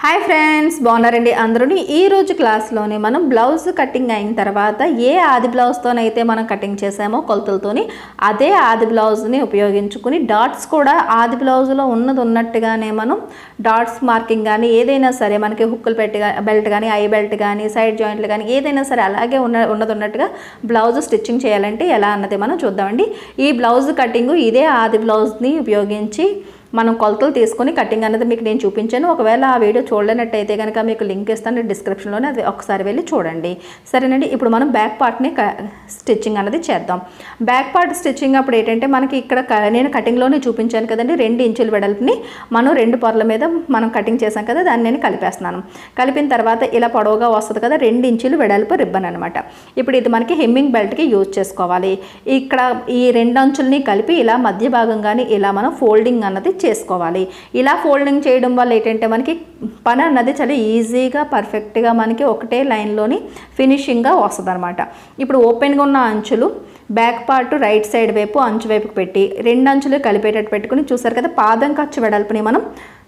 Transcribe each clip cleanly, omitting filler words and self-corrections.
Hi friends, బాగున్నారండి అందరూ. ఈరోజు క్లాస్లోనే మనం బ్లౌజ్ కటింగ్ అయిన తర్వాత ఏ ఆది బ్లౌజ్తోనైతే మనం కటింగ్ చేసామో కొలతలతోని అదే ఆది బ్లౌజ్ని ఉపయోగించుకుని డాట్స్ కూడా ఆది బ్లౌజ్లో ఉన్నట్టుగానే మనం డాట్స్ మార్కింగ్ కానీ ఏదైనా సరే మనకి హుక్కులు పెట్టి బెల్ట్ కానీ ఐ బెల్ట్ కానీ సైడ్ జాయింట్లు కానీ ఏదైనా సరే అలాగే ఉన్నట్టుగా బ్లౌజ్ స్టిచ్చింగ్ చేయాలంటే ఎలా అన్నది మనం చూద్దామండి. ఈ బ్లౌజ్ కటింగ్ ఇదే ఆది బ్లౌజ్ని ఉపయోగించి మనం కొలతలు తీసుకొని కటింగ్ అనేది మీకు నేను చూపించాను. ఒకవేళ ఆ వీడియో చూడలేనట్టయితే కనుక మీకు లింక్ ఇస్తాను డిస్క్రిప్షన్లోనే, అది ఒకసారి వెళ్ళి చూడండి. సరేనండి, ఇప్పుడు మనం బ్యాక్ పార్ట్ని స్టిచ్చింగ్ అనేది చేద్దాం. బ్యాక్ పార్ట్ స్టిచ్చింగ్ అప్పుడు ఏంటంటే మనకి ఇక్కడ నేను కటింగ్లోనే చూపించాను కదండి, 2 ఇంచుల వెడల్పుని మనం 2 పొరల మీద మనం కటింగ్ చేసాం కదా, దాన్ని నేను కలిపేస్తున్నాను. కలిపిన తర్వాత ఇలా పొడవుగా వస్తుంది కదా, 2 ఇంచులు వెడల్పు రిబ్బన్ అనమాట. ఇప్పుడు ఇది మనకి హెమ్మింగ్ బెల్ట్కి యూజ్ చేసుకోవాలి. ఇక్కడ ఈ 2 అంచుల్ని కలిపి ఇలా మధ్య భాగంగానే ఇలా మనం ఫోల్డింగ్ అన్నది చేసుకోవాలి. ఇలా ఫోల్డింగ్ చేయడం వల్ల ఏంటంటే మనకి పని అన్నది చాలా ఈజీగా పర్ఫెక్ట్గా మనకి ఒకటే లైన్లోని ఫినిషింగ్గా వస్తుంది అనమాట. ఇప్పుడు ఓపెన్గా ఉన్న అంచులు బ్యాక్ పార్ట్ రైట్ సైడ్ వైపు అంచు వైపుకి పెట్టి 2 అంచులు కలిపేటట్టు పెట్టుకుని చూసారు కదా, పాదం ఖర్చు వెడల్పుని మనం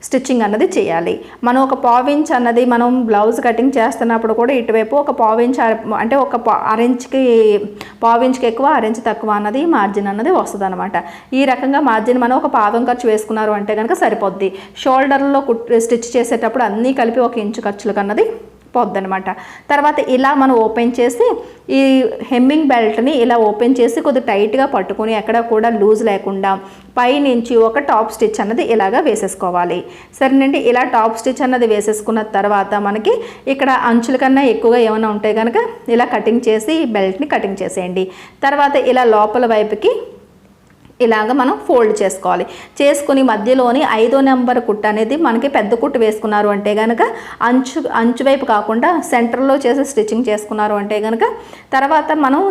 స్టిచ్చింగ్ అన్నది చేయాలి. మనం ఒక పావించ్ అన్నది మనం బ్లౌజ్ కటింగ్ చేస్తున్నప్పుడు కూడా ఇటువైపు ఒక పావించ్ అంటే ఒక అరెంజ్కి పావించ్కి ఎక్కువ అరెంజ్ తక్కువ అన్నది మార్జిన్ అన్నది వస్తుంది అనమాట. ఈ రకంగా మార్జిన్ మనం ఒక పాదం ఖర్చు వేసుకున్నారు అంటే కనుక సరిపోద్ది. షోల్డర్లో స్టిచ్ చేసేటప్పుడు అన్నీ కలిపి 1 ఇంచు ఖర్చులకు అన్నది పోద్దనమాట. తర్వాత ఇలా మనం ఓపెన్ చేసి ఈ హెమ్మింగ్ బెల్ట్ని ఇలా ఓపెన్ చేసి కొద్దిగా టైట్గా పట్టుకొని ఎక్కడ కూడా లూజ్ లేకుండా పైనుంచి ఒక టాప్ స్టిచ్ అన్నది ఇలాగా వేసేసుకోవాలి. సరేనండి, ఇలా టాప్ స్టిచ్ అన్నది వేసేసుకున్న తర్వాత మనకి ఇక్కడ అంచుల కన్నా ఎక్కువగా ఏమైనా ఉంటే కనుక ఇలా కటింగ్ చేసి ఈ బెల్ట్ని కటింగ్ చేసేయండి. తర్వాత ఇలా లోపల వైపుకి ఇలాగ మనం ఫోల్డ్ చేసుకోవాలి. చేసుకుని మధ్యలోని 5వ నెంబర్ కుట్టు అనేది మనకి పెద్ద కుట్టు వేసుకున్నారు అంటే కనుక అంచు వైపు కాకుండా సెంటర్లో చేసి స్టిచ్చింగ్ చేసుకున్నారు అంటే కనుక తర్వాత మనం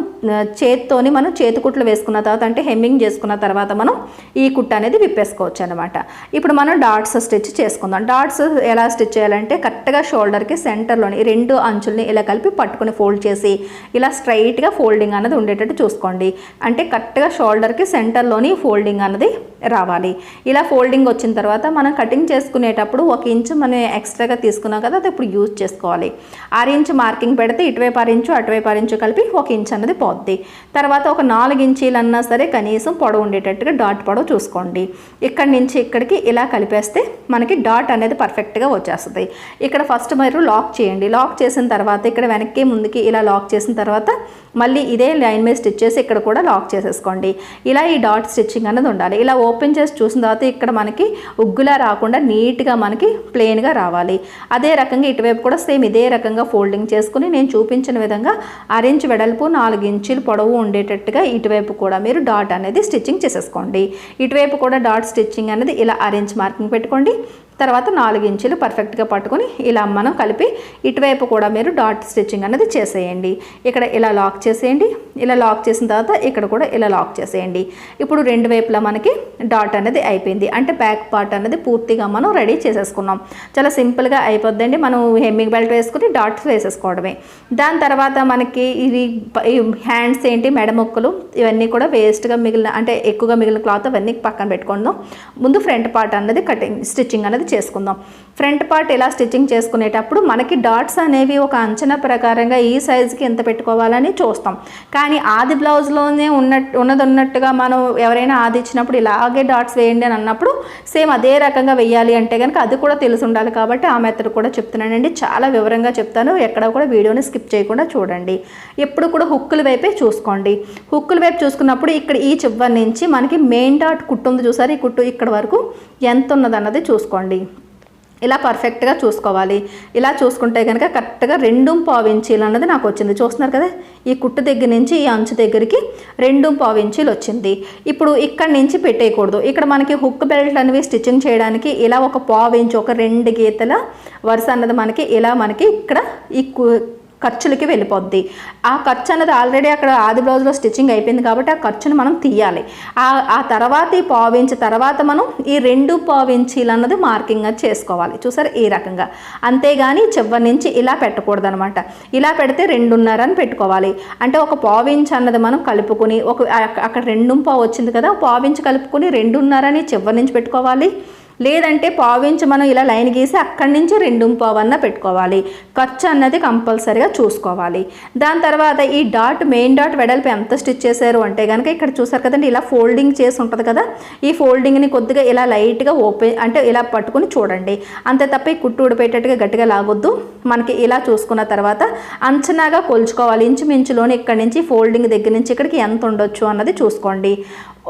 చేతితోని మనం చేతి కుట్లు వేసుకున్న తర్వాత అంటే హెమ్మింగ్ చేసుకున్న తర్వాత మనం ఈ కుట్టు అనేది విప్పేసుకోవచ్చు అనమాట. ఇప్పుడు మనం డాట్స్ స్టిచ్ చేసుకుందాం. డాట్స్ ఎలా స్టిచ్ చేయాలంటే కరెక్ట్గా షోల్డర్కి సెంటర్లోని 2 అంచుల్ని ఇలా కలిపి పట్టుకుని ఫోల్డ్ చేసి ఇలా స్ట్రైట్గా ఫోల్డింగ్ అనేది ఉండేటట్టు చూసుకోండి. అంటే కరెక్ట్గా షోల్డర్కి సెంటర్లో ఫోల్డింగ్ అన్నది రావాలి. ఇలా ఫోల్డింగ్ వచ్చిన తర్వాత మనం కటింగ్ చేసుకునేటప్పుడు 1 ఇంచు మనం ఎక్స్ట్రాగా తీసుకున్నాం కదా, అది ఇప్పుడు యూజ్ చేసుకోవాలి. 6 ఇంచు మార్కింగ్ పెడితే ఇటువైపు 6 ఇంచు అటువైపు 6 ఇంచు కలిపి 1 ఇంచు అన్నది పోద్ది. తర్వాత ఒక 4 ఇంచీలన్నా సరే కనీసం పొడవు ఉండేటట్టుగా డాట్ పొడవు చూసుకోండి. ఇక్కడి నుంచి ఇక్కడికి ఇలా కలిపేస్తే మనకి డాట్ అనేది పర్ఫెక్ట్గా వచ్చేస్తుంది. ఇక్కడ ఫస్ట్ మీరు లాక్ చేయండి. లాక్ చేసిన తర్వాత ఇక్కడ వెనక్కి ముందుకి ఇలా లాక్ చేసిన తర్వాత మళ్ళీ ఇదే లైన్ మీద స్టిచ్ చేసి ఇక్కడ కూడా లాక్ చేసేసుకోండి. ఇలా ఈ డాట్ స్టిచ్చింగ్ అనేది ఉండాలి. ఇలా ఓపెన్ చేసి చూసిన తర్వాత ఇక్కడ మనకి ఉగ్గులా రాకుండా నీట్గా మనకి ప్లెయిన్గా రావాలి. అదే రకంగా ఇటువైపు కూడా సేమ్ ఇదే రకంగా ఫోల్డింగ్ చేసుకుని నేను చూపించిన విధంగా 6 ఇంచు వెడల్పు 4 ఇంచులు పొడవు ఉండేటట్టుగా ఇటువైపు కూడా మీరు డాట్ అనేది స్టిచ్చింగ్ చేసేసుకోండి. ఇటువైపు కూడా డాట్ స్టిచ్చింగ్ అనేది ఇలా 6 ఇంచు మార్కింగ్ పెట్టుకోండి. తర్వాత 4 ఇంచులు పర్ఫెక్ట్గా పట్టుకొని ఇలా మనం కలిపి ఇటువైపు కూడా మీరు డాట్ స్టిచ్చింగ్ అనేది చేసేయండి. ఇక్కడ ఇలా లాక్ చేసేయండి. ఇలా లాక్ చేసిన తర్వాత ఇక్కడ కూడా ఇలా లాక్ చేసేయండి. ఇప్పుడు 2 వైపులా మనకి డాట్ అనేది అయిపోయింది. అంటే బ్యాక్ పార్ట్ అనేది పూర్తిగా మనం రెడీ చేసేసుకున్నాం. చాలా సింపుల్గా అయిపోద్దండి. మనం హెమ్మింగ్ బెల్ట్ వేసుకుని డాట్స్ వేసేసుకోవడమే. దాని తర్వాత మనకి ఇది హ్యాండ్స్ ఏంటి, మెడముక్కలు ఇవన్నీ కూడా వేస్ట్గా అంటే ఎక్కువగా మిగిలిన క్లాత్ అవన్నీ పక్కన పెట్టుకుందాం. ముందు ఫ్రంట్ పార్ట్ అనేది స్టిచ్చింగ్ అనేది చేసుకుందాం. ఫ్రంట్ పార్ట్ ఇలా స్టిచ్చింగ్ చేసుకునేటప్పుడు మనకి డాట్స్ అనేవి ఒక అంచనా ప్రకారంగా ఈ సైజుకి ఎంత పెట్టుకోవాలని చూస్తాం. కానీ ఆది బ్లౌజ్లోనే ఉన్నట్టుగా మనం ఎవరైనా ఆది ఇచ్చినప్పుడు ఇలాగే డాట్స్ వేయండి అని అన్నప్పుడు సేమ్ అదే రకంగా వేయాలి అంటే కనుక అది కూడా తెలిసి ఉండాలి. కాబట్టి ఆ మెథడ్ కూడా చెప్తున్నానండి. చాలా వివరంగా చెప్తాను. ఎక్కడ కూడా వీడియోని స్కిప్ చేయకుండా చూడండి. ఎప్పుడు కూడా హుక్కుల వైపే చూసుకోండి. హుక్కుల వైపు చూసుకున్నప్పుడు ఇక్కడ ఈ చివరి నుంచి మనకి మెయిన్ డాట్ కుట్టు ఉంది చూసారు, ఈ కుట్టు ఇక్కడ వరకు ఎంత ఉన్నదన్నది చూసుకోండి. ఇలా పర్ఫెక్ట్గా చూసుకోవాలి. ఇలా చూసుకుంటే కనుక కరెక్ట్గా 2.5 ఇంచీలు అన్నది నాకు వచ్చింది. చూస్తున్నారు కదా, ఈ కుట్టు దగ్గర నుంచి ఈ అంచు దగ్గరికి 2.5 ఇంచీలు వచ్చింది. ఇప్పుడు ఇక్కడ నుంచి పెట్టేయకూడదు. ఇక్కడ మనకి హుక్ బెల్ట్ అనేవి స్టిచ్చింగ్ చేయడానికి ఇలా ఒక 1.5 ఇంచు ఒక 2 గీతల వరుస అన్నది మనకి ఇలా మనకి ఇక్కడ ఈ ఖర్చులకి వెళ్ళిపోద్ది. ఆ ఖర్చు అనేది ఆల్రెడీ అక్కడ ఆది బ్లౌజ్లో స్టిచ్చింగ్ అయిపోయింది కాబట్టి ఆ ఖర్చును మనం తీయాలి. ఆ తర్వాత ఈ 1.5 ఇంచు తర్వాత మనం ఈ 2.5 ఇంచీలు అన్నది మార్కింగ్ అది చేసుకోవాలి. చూసారు, ఈ రకంగా. అంతేగాని చివరి నుంచి ఇలా పెట్టకూడదు అనమాట. ఇలా పెడితే 2.5 అని పెట్టుకోవాలి. అంటే ఒక 1.5 ఇంచు అన్నది మనం కలుపుకొని అక్కడ 2.5 వచ్చింది కదా, 1.5 ఇంచు కలుపుకొని 2.5 అని చివరి నుంచి పెట్టుకోవాలి. లేదంటే పావించి మనం ఇలా లైన్ గీసి అక్కడి నుంచి 2.5 అన్న పెట్టుకోవాలి. ఖర్చు అన్నది కంపల్సరీగా చూసుకోవాలి. దాని తర్వాత ఈ డాట్ మెయిన్ డాట్ వెడల్పు ఎంత స్టిచ్ చేశారు అంటే కనుక ఇక్కడ చూసారు కదండి, ఇలా ఫోల్డింగ్ చేసి ఉంటుంది కదా, ఈ ఫోల్డింగ్ని కొద్దిగా ఇలా లైట్గా ఓపెన్ అంటే ఇలా పట్టుకుని చూడండి. అంతే తప్ప ఈ కుట్టు ఊడిపోయేటట్టుగా గట్టిగా లాగొద్దు. మనకి ఇలా చూసుకున్న తర్వాత అంచనాగా కొలుచుకోవాలి. ఇంచుమించులోని ఇక్కడ నుంచి ఫోల్డింగ్ దగ్గర నుంచి ఇక్కడికి ఎంత ఉండొచ్చు అన్నది చూసుకోండి.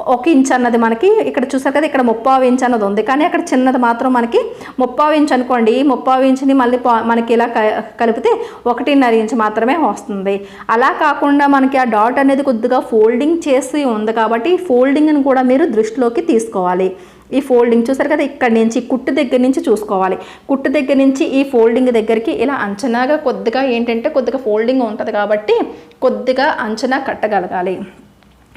1 ఇంచ్ అన్నది మనకి ఇక్కడ చూసారు కదా, ఇక్కడ 3/4 ఇంచ్ అన్నది ఉంది, కానీ అక్కడ చిన్నది మాత్రం మనకి 3/4 ఇంచ్ అనుకోండి. ఈ 3/4 ఇంచుని మళ్ళీ మనకి ఇలా కలిపితే 1.5 ఇంచ్ మాత్రమే వస్తుంది. అలా కాకుండా మనకి ఆ డాట్ అనేది కొద్దిగా ఫోల్డింగ్ చేసి ఉంది కాబట్టి ఈ ఫోల్డింగ్ని కూడా మీరు దృష్టిలోకి తీసుకోవాలి. ఈ ఫోల్డింగ్ చూసారు కదా, ఇక్కడ నుంచి కుట్టు దగ్గర నుంచి చూసుకోవాలి. కుట్టు దగ్గర నుంచి ఈ ఫోల్డింగ్ దగ్గరికి ఇలా అంచనాగా కొద్దిగా ఏంటంటే కొద్దిగా ఫోల్డింగ్ ఉంటుంది కాబట్టి కొద్దిగా అంచనా కట్టగలగాలి.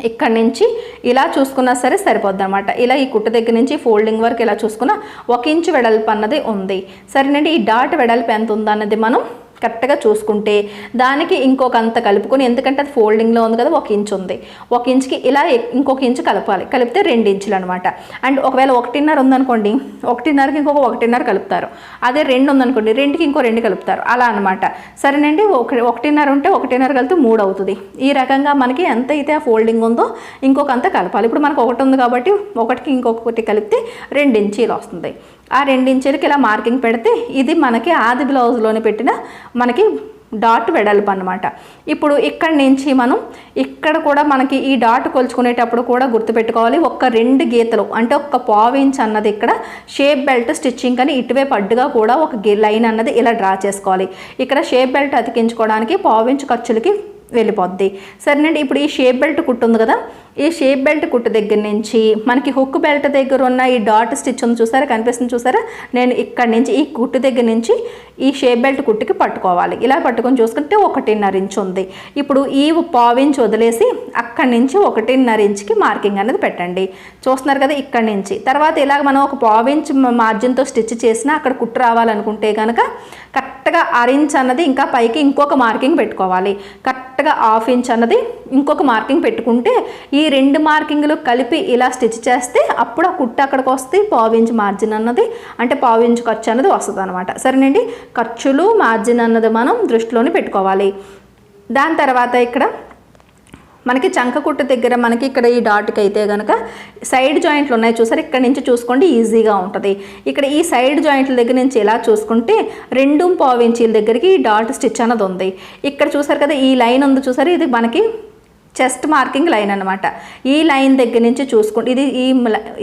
ఇక్కడ నుంచి ఇలా చూసుకున్నా సరే సరిపోద్ది అనమాట. ఇలా ఈ కుట్టు దగ్గర నుంచి ఫోల్డింగ్ వరకు ఇలా చూసుకున్నా 1 ఇంచ్ వెడల్పు అన్నది ఉంది. సరేనండి, ఈ డాట్ వెడల్పు ఎంత ఉందన్నది మనం కరెక్ట్గా చూసుకుంటే దానికి ఇంకొక అంత కలుపుకొని, ఎందుకంటే అది ఫోల్డింగ్లో ఉంది కదా, 1 ఇంచ్ ఉంది, 1 ఇంచ్కి ఇలా ఇంకొక ఇంచు కలపాలి. కలిపితే 2 ఇంచులు అనమాట. అండ్ ఒకవేళ 1.5 ఉందనుకోండి, 1.5కి ఇంకొక 1.5 కలుపుతారు. అదే 2 ఉందనుకోండి, 2కి ఇంకో 2 కలుపుతారు, అలా అనమాట. సరేనండి, 1.5 ఉంటే 1.5 కలిపితే 3 అవుతుంది. ఈ రకంగా మనకి ఎంత అయితే ఆ ఫోల్డింగ్ ఉందో ఇంకొక అంత కలపాలి. ఇప్పుడు మనకు 1 ఉంది కాబట్టి 1కి ఇంకొకటి కలిపితే 2 ఇంచీలు వస్తుంది. ఆ 2 ఇంచులకి ఇలా మార్కింగ్ పెడితే ఇది మనకి ఆది బ్లౌజ్లోని పెట్టిన మనకి డాట్ వెడల్పు అనమాట. ఇప్పుడు ఇక్కడ నుంచి మనం ఇక్కడ కూడా మనకి ఈ డాట్ కొలుచుకునేటప్పుడు కూడా గుర్తుపెట్టుకోవాలి. 2 గీతలు అంటే 1/4 ఇంచ్ అన్నది ఇక్కడ షేప్ బెల్ట్ స్టిచ్చింగ్ అని ఇటువైపు అడ్డుగా కూడా ఒక లైన్ అన్నది ఇలా డ్రా చేసుకోవాలి. ఇక్కడ షేప్ బెల్ట్ అతికించుకోవడానికి 1/4 ఇంచ్ ఖర్చులకి వెళ్ళిపోద్ది. సరేనండి, ఇప్పుడు ఈ షేప్ బెల్ట్ కుట్టు ఉంది కదా, ఈ షేప్ బెల్ట్ కుట్టు దగ్గర నుంచి మనకి హుక్ బెల్ట్ దగ్గర ఉన్న ఈ డాట్ స్టిచ్ ఉంది చూసారా, కనిపిస్తుంది చూసారా, నేను ఇక్కడ నుంచి ఈ కుట్టు దగ్గర నుంచి ఈ షేప్ బెల్ట్ కుట్టుకి పట్టుకోవాలి. ఇలా పట్టుకొని చూసుకుంటే 1.5 ఇంచ్ ఉంది. ఇప్పుడు ఈ 1/4 ఇంచ్ వదిలేసి అక్కడి నుంచి 1.5 ఇంచ్కి మార్కింగ్ అనేది పెట్టండి. చూస్తున్నారు కదా, ఇక్కడ నుంచి తర్వాత ఇలాగ మనం 1/4 ఇంచ్ మార్జిన్తో స్టిచ్ చేసినా అక్కడ కుట్టు రావాలనుకుంటే కనుక కరెక్ట్గా 1/2 ఇంచ్ అన్నది ఇంకా పైకి ఇంకొక మార్కింగ్ పెట్టుకోవాలి. కరెక్ట్గా 1/2 ఇంచ్ అన్నది ఇంకొక మార్కింగ్ పెట్టుకుంటే ఈ 2 మార్కింగ్లు కలిపి ఇలా స్టిచ్ చేస్తే అప్పుడు ఆ కుట్టు అక్కడికి వస్తే 1/4 ఇంచ్ మార్జిన్ అన్నది అంటే 1/4 ఇంచ్ ఖర్చు అన్నది వస్తుంది అనమాట. సరేనండి, ఖర్చులు మార్జిన్ అన్నది మనం దృష్టిలోని పెట్టుకోవాలి. దాని తర్వాత ఇక్కడ మనకి చంక కుట్టు దగ్గర మనకి ఇక్కడ ఈ డాట్కి అయితే కనుక సైడ్ జాయింట్లు ఉన్నాయి చూసారు, ఇక్కడ నుంచి చూసుకోండి ఈజీగా ఉంటుంది. ఇక్కడ ఈ సైడ్ జాయింట్ల దగ్గర నుంచి ఇలా చూసుకుంటే 2.5 ఇంచీల దగ్గరికి ఈ డాట్ స్టిచ్ అన్నది ఉంది. ఇక్కడ చూసారు కదా, ఈ లైన్ ఉంది చూసారు, ఇది మనకి చెస్ట్ మార్కింగ్ లైన్ అనమాట. ఈ లైన్ దగ్గర నుంచి చూసుకుంటే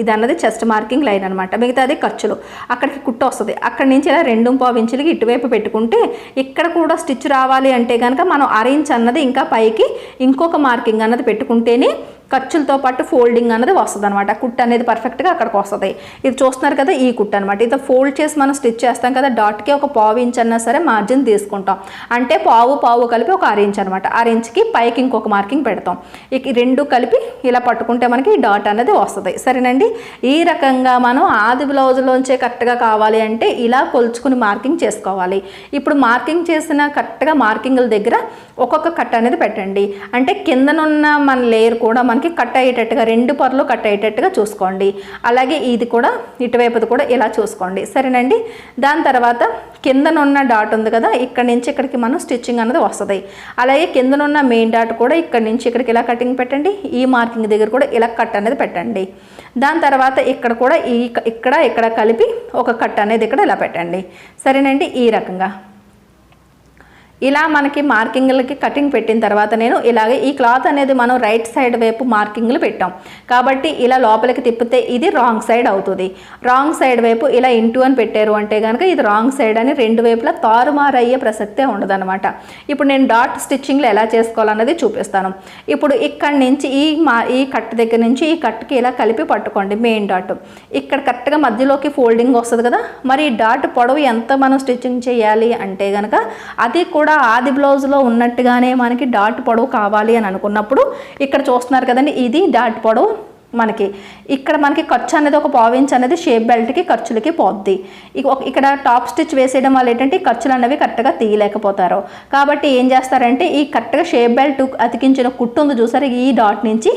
ఇది అన్నది చెస్ట్ మార్కింగ్ లైన్ అనమాట. మిగతాది ఖర్చులు అక్కడికి కుట్టు వస్తుంది. అక్కడి నుంచి ఇలా 2.5 ఇంచులకి ఇటువైపు పెట్టుకుంటే ఇక్కడ కూడా స్టిచ్ రావాలి అంటే కనుక మనం 1/2 ఇంచ్ అన్నది ఇంకా పైకి ఇంకొక మార్కింగ్ అన్నది పెట్టుకుంటేనే ఖర్చులతో పాటు ఫోల్డింగ్ అన్నది వస్తుంది అనమాట. కుట్టు అనేది పర్ఫెక్ట్గా అక్కడికి వస్తుంది. ఇది చూస్తున్నారు కదా, ఈ కుట్టు అనమాట. ఇది ఫోల్డ్ చేసి మనం స్టిచ్ చేస్తాం కదా, డాట్కి 1/4 ఇంచ్ అన్నా సరే మార్జిన్ తీసుకుంటాం. అంటే పావు కలిపి 1/2 ఇంచ్ అనమాట. 1/2 ఇంచ్కి పైకి ఇంకొక మార్కింగ్ పెడతాం. ఇక 2 కలిపి ఇలా పట్టుకుంటే మనకి డాట్ అనేది వస్తుంది. సరేనండి, ఈ రకంగా మనం ఆది బ్లౌజ్లోంచే కరెక్ట్గా కావాలి అంటే ఇలా కొలుచుకుని మార్కింగ్ చేసుకోవాలి. ఇప్పుడు మార్కింగ్ చేసిన కరెక్ట్గా మార్కింగ్ల దగ్గర ఒక్కొక్క కట్ అనేది పెట్టండి. అంటే కిందనున్న మన లేయర్ కూడా మనకి కట్ అయ్యేటట్టుగా 2 పొరలు కట్ అయ్యేటట్టుగా చూసుకోండి. అలాగే ఇది కూడా ఇటువైపుది కూడా ఇలా చూసుకోండి. సరేనండి, దాని తర్వాత కిందనున్న డాట్ ఉంది కదా, ఇక్కడ నుంచి ఇక్కడికి మనం స్టిచ్చింగ్ అనేది వస్తుంది. అలాగే కిందనున్న మెయిన్ డాట్ కూడా ఇక్కడ నుంచి ఇక్కడికి ఇలా కటింగ్ పెట్టండి. ఈ మార్కింగ్ దగ్గర కూడా ఇలా కట్ అనేది పెట్టండి. దాని తర్వాత ఇక్కడ కూడా ఇక్కడ కలిపి ఒక కట్ అనేది ఇక్కడ ఇలా పెట్టండి. సరేనండి, ఈ రకంగా ఇలా మనకి మార్కింగ్లకి కటింగ్ పెట్టిన తర్వాత నేను ఇలాగే ఈ క్లాత్ అనేది మనం రైట్ సైడ్ వైపు మార్కింగ్లు పెట్టాం కాబట్టి ఇలా లోపలికి తిప్పితే ఇది రాంగ్ సైడ్ అవుతుంది. రాంగ్ సైడ్ వైపు ఇలా ఇంటూ అని పెట్టారు అంటే కనుక ఇది రాంగ్ సైడ్ అని 2 వైపులా తారుమారు అయ్యే ప్రసక్తే ఉండదన్నమాట. ఇప్పుడు నేను డాట్ స్టిచ్చింగ్లో ఎలా చేసుకోవాలన్నది చూపిస్తాను. ఇప్పుడు ఇక్కడి నుంచి ఈ కట్ దగ్గర నుంచి ఈ కట్కి ఇలా కలిపి పట్టుకోండి. మెయిన్ డాట్ ఇక్కడ కరెక్ట్గా మధ్యలోకి ఫోల్డింగ్ వస్తుంది కదా, మరి ఈ డాట్ పొడవు ఎంత మనం స్టిచ్చింగ్ చేయాలి అంటే కనుక అది కూడా ఆది బ్లౌజ్లో ఉన్నట్టుగానే మనకి డాట్ పొడవు కావాలి అని అనుకున్నప్పుడు ఇక్కడ చూస్తున్నారు కదండి, ఇది డాట్ పొడవు మనకి ఇక్కడ మనకి ఖర్చు అనేది ఒక పావించ్ అనేది షేప్ బెల్ట్కి ఖర్చులకి పోద్ది. ఇక్కడ టాప్ స్టిచ్ వేసేయడం వల్ల ఏంటంటే ఈ ఖర్చులు అనేవి కరెక్ట్గా తీయలేకపోతారు. కాబట్టి ఏం చేస్తారంటే ఈ కరెక్ట్గా షేప్ బెల్ట్ అతికించిన కుట్టు ఉంది చూసారు, ఈ డాట్ నుంచి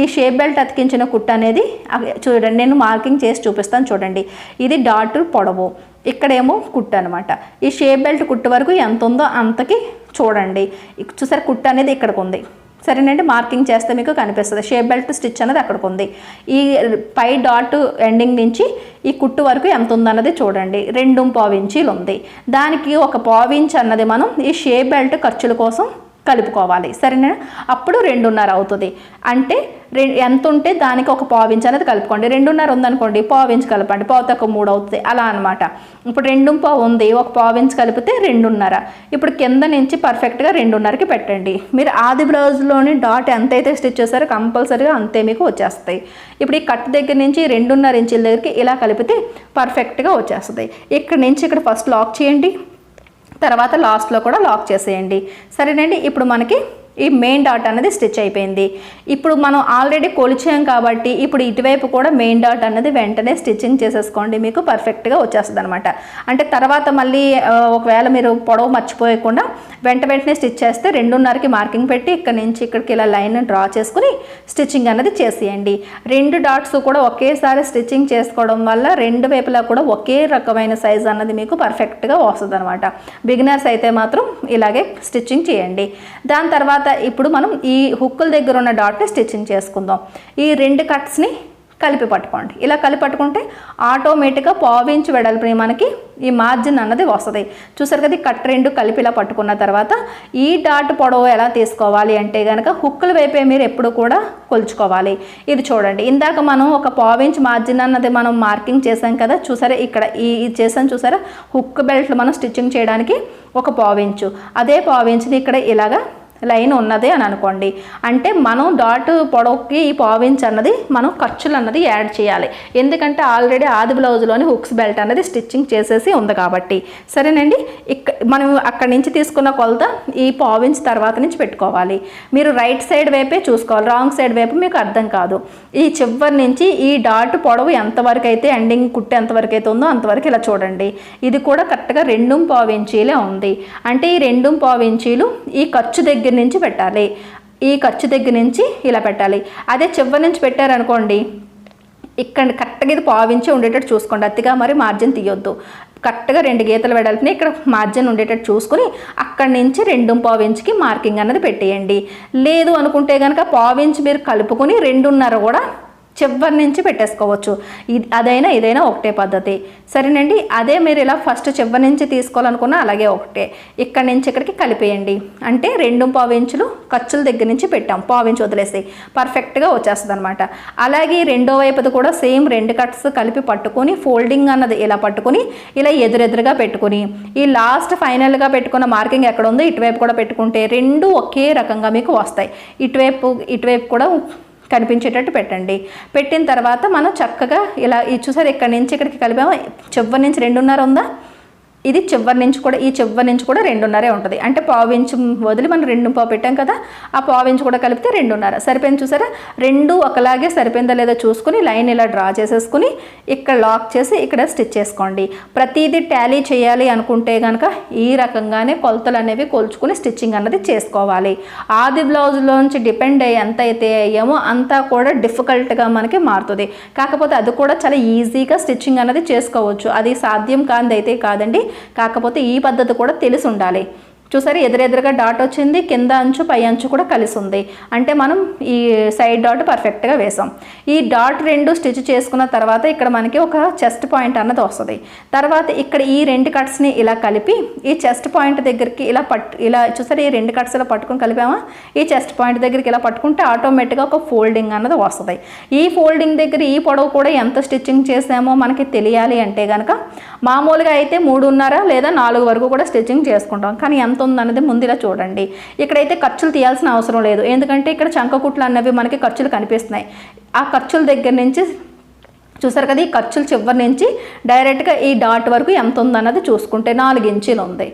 ఈ షేప్ బెల్ట్ అతికించిన కుట్టు అనేది చూడండి, నేను మార్కింగ్ చేసి చూపిస్తాను చూడండి. ఇది డాట్ పొడవు, ఇక్కడేమో కుట్టు అనమాట. ఈ షేప్ బెల్ట్ కుట్టు వరకు ఎంత ఉందో అంతకి చూడండి. చూసారు కుట్టు అనేది ఇక్కడికి ఉంది, సరేనండి. మార్కింగ్ చేస్తే మీకు కనిపిస్తుంది షేప్ బెల్ట్ స్టిచ్ అనేది అక్కడికి ఉంది. ఈ పై డాట్ ఎండింగ్ నుంచి ఈ కుట్టు వరకు ఎంత ఉందన్నది చూడండి, 2.25 ఇంచీలు ఉంది. దానికి ఒక 1.25 ఇంచ్ అన్నది మనం ఈ షేప్ బెల్ట్ ఖర్చుల కోసం కలుపుకోవాలి, సరేనా? అప్పుడు 2.5 అవుతుంది. అంటే ఎంత ఉంటే దానికి ఒక 1.25 ఇంచ్ అనేది కలుపుకోండి. 2.5 ఉందనుకోండి, 1.25 ఇంచ్ కలపండి, 1.25 అవుతుంది, అలా అనమాట. ఇప్పుడు 2.25 ఉంది, ఒక 1.25 ఇంచ్ కలిపితే 2.5. ఇప్పుడు కింద నుంచి పర్ఫెక్ట్గా 2.5కి పెట్టండి. మీరు ఆది బ్లౌజ్లోని డాట్ ఎంతైతే స్టిచ్ చేస్తారో కంపల్సరీగా అంతే మీకు వచ్చేస్తాయి. ఇప్పుడు ఈ కట్ దగ్గర నుంచి 2.5 ఇంచుల దగ్గరికి ఇలా కలిపితే పర్ఫెక్ట్గా వచ్చేస్తుంది. ఇక్కడ నుంచి ఇక్కడ ఫస్ట్ లాక్ చేయండి, తర్వాత లాస్ట్లో కూడా లాక్ చేసేయండి, సరేనండి. ఇప్పుడు మనకి ఈ మెయిన్ డాట్ అనేది స్టిచ్ అయిపోయింది. ఇప్పుడు మనం ఆల్రెడీ కొలిచాం కాబట్టి ఇప్పుడు ఇటువైపు కూడా మెయిన్ డాట్ అనేది వెంటనే స్టిచ్చింగ్ చేసేసుకోండి, మీకు పర్ఫెక్ట్గా వచ్చేస్తుంది అనమాట. అంటే తర్వాత మళ్ళీ ఒకవేళ మీరు పొడవు మర్చిపోయకుండా వెంటనే స్టిచ్ చేస్తే 2.5కి మార్కింగ్ పెట్టి ఇక్కడ నుంచి ఇక్కడికి ఇలా లైన్ డ్రా చేసుకుని స్టిచ్చింగ్ అనేది చేసేయండి. 2 డాట్స్ కూడా ఒకేసారి స్టిచ్చింగ్ చేసుకోవడం వల్ల 2 వైపులా కూడా ఒకే రకమైన సైజ్ అన్నది మీకు పర్ఫెక్ట్గా వస్తుంది అనమాట. బిగినర్స్ అయితే మాత్రం ఇలాగే స్టిచ్చింగ్ చేయండి. దాని తర్వాత ఇప్పుడు మనం ఈ హుక్కుల దగ్గర ఉన్న డాట్ని స్టిచ్చింగ్ చేసుకుందాం. ఈ 2 కట్స్ని కలిపి పట్టుకోండి. ఇలా కలిపి పట్టుకుంటే ఆటోమేటిక్గా 1.25 ఇంచ్ వెడల్పుని మనకి ఈ మార్జిన్ అన్నది వస్తుంది. చూసారు కదా, కట్ 2 కలిపి ఇలా పట్టుకున్న తర్వాత ఈ డాట్ పొడవు ఎలా తీసుకోవాలి అంటే కనుక హుక్కుల వైపే మీరు ఎప్పుడు కూడా కొలుచుకోవాలి. ఇది చూడండి, ఇందాక మనం ఒక 1.25 ఇంచ్ మార్జిన్ అన్నది మనం మార్కింగ్ చేసాం కదా, చూసారా ఇక్కడ ఈ చేసాం చూసారా, హుక్ బెల్ట్లు మనం స్టిచ్చింగ్ చేయడానికి ఒక 1.25 ఇంచు, అదే 1.25 ఇంచుని ఇక్కడ ఇలాగా లైన్ ఉన్నది అని అనుకోండి. అంటే మనం డాట్ పొడవుకి ఈ 1.25 ఇంచ్ అన్నది మనం ఖర్చులు అన్నది యాడ్ చేయాలి, ఎందుకంటే ఆల్రెడీ ఆది బ్లౌజ్లోని హుక్స్ బెల్ట్ అనేది స్టిచ్చింగ్ చేసేసి ఉంది కాబట్టి, సరేనండి. మనం అక్కడి నుంచి తీసుకున్న కొలత ఈ 1.25 ఇంచ్ తర్వాత నుంచి పెట్టుకోవాలి. మీరు రైట్ సైడ్ వైపే చూసుకోవాలి, రాంగ్ సైడ్ వైపు మీకు అర్థం కాదు. ఈ చివరి నుంచి ఈ డాట్ పొడవు ఎంతవరకు అయితే ఎండింగ్ కుట్టు ఎంతవరకు అయితే ఉందో అంతవరకు ఇలా చూడండి. ఇది కూడా కరెక్ట్గా 2.25 ఇంచీలే ఉంది. అంటే ఈ 2.25 ఇంచీలు ఈ ఖర్చు దగ్గర నుంచి పెట్టాలి, ఈ ఖర్చు దగ్గర నుంచి ఇలా పెట్టాలి. అదే చివరి నుంచి పెట్టారనుకోండి, ఇక్కడ కరెక్ట్గా ఇది 1.25 ఇంచ్ ఉండేటట్టు చూసుకోండి, అతిగా మరి మార్జిన్ తీయొద్దు. కరెక్ట్గా 2 గీతలు వెడల్పుని ఇక్కడ మార్జిన్ ఉండేటట్టు చూసుకుని అక్కడి నుంచి 2.25 ఇంచ్కి మార్కింగ్ అన్నది పెట్టేయండి. లేదు అనుకుంటే కనుక 1.25 ఇంచ్ మీరు కలుపుకొని 2.5 కూడా చివరి నుంచి పెట్టేసుకోవచ్చు. అదైనా ఇదైనా ఒకటే పద్ధతి, సరేనండి. అదే మీరు ఇలా ఫస్ట్ చివరి నుంచి తీసుకోవాలనుకున్నా అలాగే ఒకటే. ఇక్కడి నుంచి ఇక్కడికి కలిపేయండి. అంటే 2.25 ఇంచులు ఖర్చుల దగ్గర నుంచి పెట్టాం, 1.25 ఇంచ్ వదిలేసి పర్ఫెక్ట్గా వచ్చేస్తుంది అనమాట. అలాగే రెండో వైపుది కూడా సేమ్ 2 కట్స్ కలిపి పట్టుకొని ఫోల్డింగ్ అన్నది ఇలా పట్టుకొని ఇలా ఎదురెదురుగా పెట్టుకుని ఈ లాస్ట్ ఫైనల్గా పెట్టుకున్న మార్కింగ్ ఎక్కడ ఉందో ఇటువైపు కూడా పెట్టుకుంటే 2 ఒకే రకంగా మీకు వస్తాయి. ఇటువైపు కూడా కనిపించేటట్టు పెట్టండి. పెట్టిన తర్వాత మనం చక్కగా ఇలా చూసారు, ఇక్కడి నుంచి ఇక్కడికి కలిపాము, చివరి నుంచి 2.5 ఉందా, ఇది చివరి నుంచి కూడా ఈ చివరి నుంచి కూడా 2.5 ఉంటుంది. అంటే 1.25 ఇంచ్ వదిలి మనం 2.25 పెట్టాం కదా, ఆ 1.25 ఇంచ్ కూడా కలిపితే 2.5 సరిపోయింది. చూసారా, 2 ఒకలాగే సరిపోయిందా లేదా చూసుకుని లైన్ ఇలా డ్రా చేసేసుకుని ఇక్కడ లాక్ చేసి ఇక్కడ స్టిచ్ చేసుకోండి. ప్రతిదీ టాలీ చేయాలి అనుకుంటే కనుక ఈ రకంగానే కొలతలు అనేవి కొలుచుకుని స్టిచ్చింగ్ అన్నది చేసుకోవాలి. ఆది బ్లౌజ్లోంచి డిపెండ్ అయ్యి ఎంత అయితే అయ్యామో అంతా కూడా డిఫికల్ట్గా మనకి మారుతుంది. కాకపోతే అది కూడా చాలా ఈజీగా స్టిచ్చింగ్ అన్నది చేసుకోవచ్చు, అది సాధ్యం కానిది అయితే కాదండి. కాకపోతే ఈ పద్ధతి కూడా తెలిసి ఉండాలి. చూసారు, ఎదురెదురుగా డాట్ వచ్చింది, కింద అంచు పై అంచు కూడా కలిసి ఉంది. అంటే మనం ఈ సైడ్ డాట్ పర్ఫెక్ట్గా వేసాం. ఈ డాట్ 2 స్టిచ్ చేసుకున్న తర్వాత ఇక్కడ మనకి ఒక చెస్ట్ పాయింట్ అన్నది వస్తుంది. తర్వాత ఇక్కడ ఈ 2 కట్స్ని ఇలా కలిపి ఈ చెస్ట్ పాయింట్ దగ్గరికి ఇలా చూసారు, ఈ 2 కట్స్ ఇలా పట్టుకుని కలిపామా, ఈ చెస్ట్ పాయింట్ దగ్గరికి ఇలా పట్టుకుంటే ఆటోమేటిక్గా ఒక ఫోల్డింగ్ అన్నది వస్తుంది. ఈ ఫోల్డింగ్ దగ్గర ఈ పొడవు కూడా ఎంత స్టిచ్చింగ్ చేసామో మనకి తెలియాలి అంటే కనుక మామూలుగా అయితే 3.5 లేదా 4 వరకు కూడా స్టిచ్చింగ్ చేసుకుంటాం. కానీ ఎంత ఉందన్నది ముందు ఇలా చూడండి. ఇక్కడైతే ఖర్చులు తీయాల్సిన అవసరం లేదు, ఎందుకంటే ఇక్కడ చంక కుట్లు అన్నవి మనకి ఖర్చులు కనిపిస్తున్నాయి. ఆ ఖర్చుల దగ్గర నుంచి చూసారు కదా, ఈ ఖర్చులు చివరి నుంచి డైరెక్ట్గా ఈ డాట్ వరకు ఎంత ఉందన్నది చూసుకుంటే 4 ఇంచీలు ఉంది.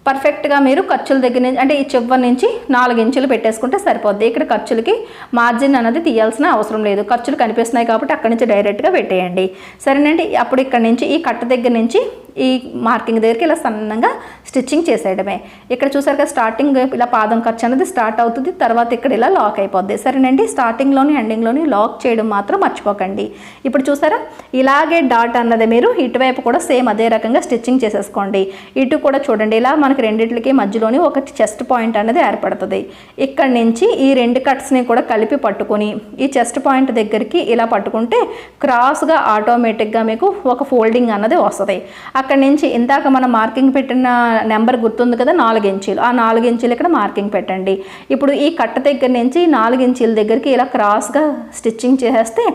పర్ఫెక్ట్గా మీరు ఖర్చుల దగ్గర నుంచి అంటే ఈ చివరి నుంచి 4 ఇంచులు పెట్టేసుకుంటే సరిపోద్ది. ఇక్కడ ఖర్చులకి మార్జిన్ అనేది తీయాల్సిన అవసరం లేదు, ఖర్చులు కనిపిస్తున్నాయి కాబట్టి అక్కడి నుంచి డైరెక్ట్గా పెట్టేయండి. సరేనండి. అప్పుడు ఇక్కడ నుంచి ఈ కట్ట దగ్గర నుంచి ఈ మార్కింగ్ దగ్గరికి ఇలా సన్నంగా స్టిచ్చింగ్ చేసేయడమే. ఇక్కడ చూసారు కదా స్టార్టింగ్ ఇలా పాదం ఖర్చు అనేది స్టార్ట్ అవుతుంది, తర్వాత ఇక్కడ ఇలా లాక్ అయిపోద్ది. సరేనండి. స్టార్టింగ్లోని ఎండింగ్లోని లాక్ చేయడం మాత్రం మర్చిపోకండి. ఇప్పుడు చూసారా ఇలాగే డాట్ అన్నది మీరు ఇటువైపు కూడా సేమ్ అదే రకంగా స్టిచ్చింగ్ చేసేసుకోండి. ఇటు కూడా చూడండి ఇలా మనకి రెండిట్లకి మధ్యలోని ఒక చెస్ట్ పాయింట్ అనేది ఏర్పడుతుంది. ఇక్కడ నుంచి ఈ 2 కట్స్ని కూడా కలిపి పట్టుకొని ఈ చెస్ట్ పాయింట్ దగ్గరికి ఇలా పట్టుకుంటే క్రాస్గా ఆటోమేటిక్గా మీకు ఒక ఫోల్డింగ్ అన్నది వస్తుంది. అక్కడ నుంచి ఇందాక మనం మార్కింగ్ పెట్టిన నెంబర్ గుర్తుంది కదా 4 ఇంచీలు, ఆ 4 ఇంచీలు ఇక్కడ మార్కింగ్ పెట్టండి. ఇప్పుడు ఈ కట్ట దగ్గర నుంచి 4 ఇంచీల దగ్గరికి ఇలా క్రాస్గా స్టిచ్చింగ్ చేసేస్తే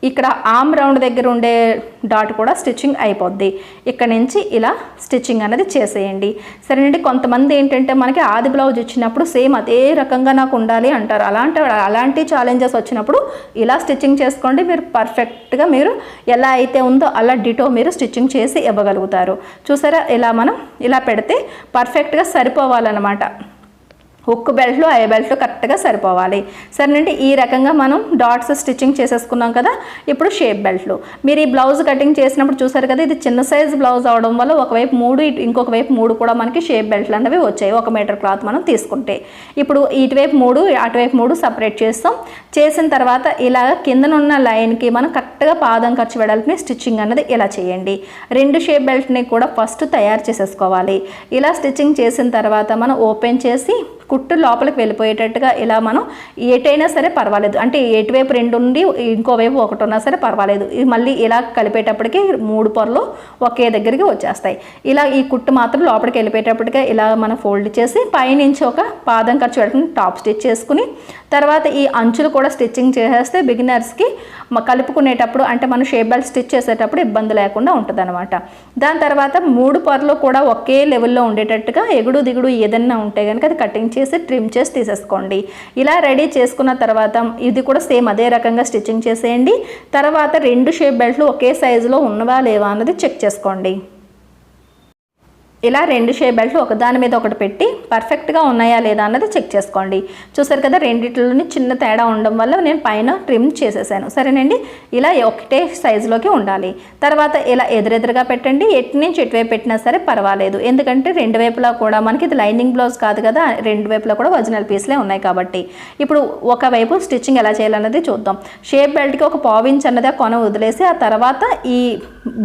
ఇక్కడ ఆర్మ్ రౌండ్ దగ్గర ఉండే డాట్ కూడా స్టిచ్చింగ్ అయిపోద్ది. ఇక్కడ నుంచి ఇలా స్టిచ్చింగ్ అనేది చేసేయండి. సరేనండి. కొంతమంది ఏంటంటే మనకి ఆది బ్లౌజ్ ఇచ్చినప్పుడు సేమ్ అదే రకంగా నాకు ఉండాలి అంటారు. అలాంటి ఛాలెంజెస్ వచ్చినప్పుడు ఇలా స్టిచ్చింగ్ చేసుకోండి. మీరు పర్ఫెక్ట్గా మీరు ఎలా అయితే ఉందో అలా డిటో మీరు స్టిచ్చింగ్ చేసి ఇవ్వగలుగుతారు. చూసారా ఇలా మనం ఇలా పెడితే పర్ఫెక్ట్గా సరిపోవాలన్నమాట. హుక్ బెల్ట్లు ఐ బెల్ట్లు కరెక్ట్గా సరిపోవాలి. సరేనండి. ఈ రకంగా మనం డాట్స్ స్టిచ్చింగ్ చేసేసుకున్నాం కదా. ఇప్పుడు షేప్ బెల్ట్లు మీరు ఈ బ్లౌజ్ కటింగ్ చేసినప్పుడు చూసారు కదా ఇది చిన్న సైజ్ బ్లౌజ్ అవడం వల్ల ఒకవైపు 3 ఇంకొక వైపు 3 కూడా మనకి షేప్ బెల్ట్లు అనేవి వచ్చాయి 1 మీటర్ క్లాత్ మనం తీసుకుంటే. ఇప్పుడు ఇటువైపు 3 అటువైపు 3 సపరేట్ చేస్తాం. చేసిన తర్వాత ఇలా కిందనున్న లైన్కి మనం కరెక్ట్గా పాదం ఖర్చు వెడల్పుని స్టిచ్చింగ్ అన్నది ఇలా చేయండి. 2 షేప్ బెల్ట్ని కూడా ఫస్ట్ తయారు చేసేసుకోవాలి. ఇలా స్టిచ్చింగ్ చేసిన తర్వాత మనం ఓపెన్ చేసి కుట్టు లోపలికి వెళ్ళిపోయేటట్టుగా ఇలా మనం ఏటైనా సరే పర్వాలేదు, అంటే ఎటువైపు 2 ఉండి ఇంకోవైపు 1 ఉన్నా సరే పర్వాలేదు. మళ్ళీ ఇలా కలిపేటప్పటికి 3 పొరలు ఒకే దగ్గరికి వచ్చేస్తాయి. ఇలా ఈ కుట్టు మాత్రం లోపలికి వెళ్ళిపోయేటప్పటికే ఇలా మనం ఫోల్డ్ చేసి పైనుంచి ఒక పాదం ఖర్చు పెట్టుకుని టాప్ స్టిచ్ చేసుకుని తర్వాత ఈ అంచులు కూడా స్టిచ్చింగ్ చేసేస్తే బిగినర్స్కి కలుపుకునేటప్పుడు అంటే మనం షేప్ బెల్ట్ స్టిచ్ చేసేటప్పుడు ఇబ్బంది లేకుండా ఉంటుంది అనమాట. దాని తర్వాత 3 పొరలు కూడా ఒకే లెవెల్లో ఉండేటట్టుగా ఎగుడు దిగుడు ఏదన్నా ఉంటే కనుక అది కటింగ్ చేసి ట్రిమ్ చేసి తీసేసుకోండి. ఇలా రెడీ చేసుకున్న తర్వాత ఇది కూడా సేమ్ అదే రకంగా స్టిచ్చింగ్ చేసేయండి. తర్వాత 2 షేప్ బెల్ట్లు ఒకే సైజులో ఉన్నవా లేవా అన్నది చెక్ చేసుకోండి. ఇలా 2 షేప్ బెల్ట్లు ఒకదాని మీద ఒకటి పెట్టి పర్ఫెక్ట్గా ఉన్నాయా లేదా అన్నది చెక్ చేసుకోండి. చూసారు కదా రెండిట్లోని చిన్న తేడా ఉండడం వల్ల నేను పైన ట్రిమ్ చేసేసాను. సరేనండి. ఇలా ఒకటే సైజులోకి ఉండాలి. తర్వాత ఇలా ఎదురెదురుగా పెట్టండి. ఎటు నుంచి ఎటువైపు పెట్టినా సరే పర్వాలేదు, ఎందుకంటే 2 వైపులా కూడా మనకి ఇది లైనింగ్ బ్లౌజ్ కాదు కదా, 2 వైపులా కూడా ఒరిజినల్ పీస్లే ఉన్నాయి కాబట్టి. ఇప్పుడు ఒకవైపు స్టిచ్చింగ్ ఎలా చేయాలన్నది చూద్దాం. షేప్ బెల్ట్కి ఒక పావించ్ అన్నది ఆ కొన వదిలేసి ఆ తర్వాత ఈ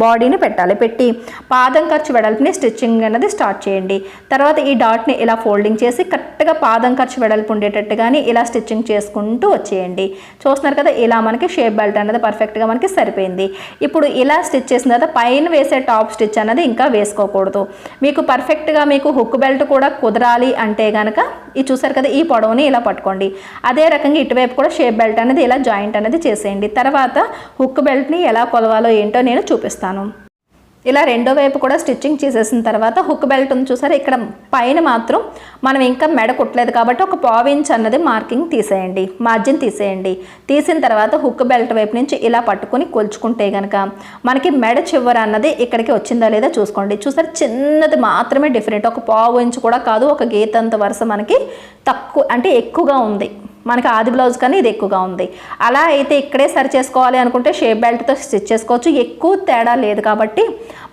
బాడీని పెట్టాలి. పెట్టి పాదం ఖర్చు వెడల్పుని స్టిచ్చింగ్ అన్నది స్టార్ట్ చేయండి. తర్వాత ఈ డాట్ని ఇలా ఫోల్డింగ్ చేసి కరెక్ట్గా పాదం ఖర్చు వెడల్పు ఉండేటట్టుగాని ఇలా స్టిచ్చింగ్ చేసుకుంటూ వచ్చేయండి. చూస్తున్నారు కదా ఇలా మనకి షేప్ బెల్ట్ అన్నది పర్ఫెక్ట్గా మనకి సరిపోయింది. ఇప్పుడు ఇలా స్టిచ్ చేసిన తర్వాత పైన వేసే టాప్ స్టిచ్ అన్నది ఇంకా వేసుకోకూడదు. మీకు పర్ఫెక్ట్గా మీకు హుక్ బెల్ట్ కూడా కుదరాలి అంటే కనుక ఇది చూసారు కదా ఈ పొడవుని ఇలా పట్టుకోండి. అదే రకంగా ఇటువైపు కూడా షేప్ బెల్ట్ అనేది ఇలా జాయింట్ అనేది చేసేయండి. తర్వాత హుక్ బెల్ట్ని ఎలా కొలవాలో ఏంటో నేను చూపిస్తాను. ఇలా రెండో వైపు కూడా స్టిచ్చింగ్ చేసేసిన తర్వాత హుక్ బెల్ట్ ఉంది చూసారా ఇక్కడ పైన మాత్రం మనం ఇంకా మెడ కుట్టలేదు కాబట్టి ఒక పావించ్ అన్నది మార్కింగ్ తీసేయండి, మార్జిన్ తీసేయండి. తీసిన తర్వాత హుక్ బెల్ట్ వైపు నుంచి ఇలా పట్టుకొని కొలుచుకుంటే కనుక మనకి మెడ చివర అన్నది ఇక్కడికి వచ్చిందా లేదా చూసుకోండి. చూసారు చిన్నది మాత్రమే డిఫరెంట్, ఒక పావు ఇంచు కూడా కాదు, ఒక గీతంత వరుస మనకి తక్కువ అంటే ఎక్కువగా ఉంది. మనకి ఆది బ్లౌజ్ కానీ ఇది ఎక్కువగా ఉంది. అలా అయితే ఇక్కడే సరి చేసుకోవాలి అనుకుంటే షేప్ బెల్ట్తో స్టిచ్ చేసుకోవచ్చు. ఎక్కువ తేడా లేదు కాబట్టి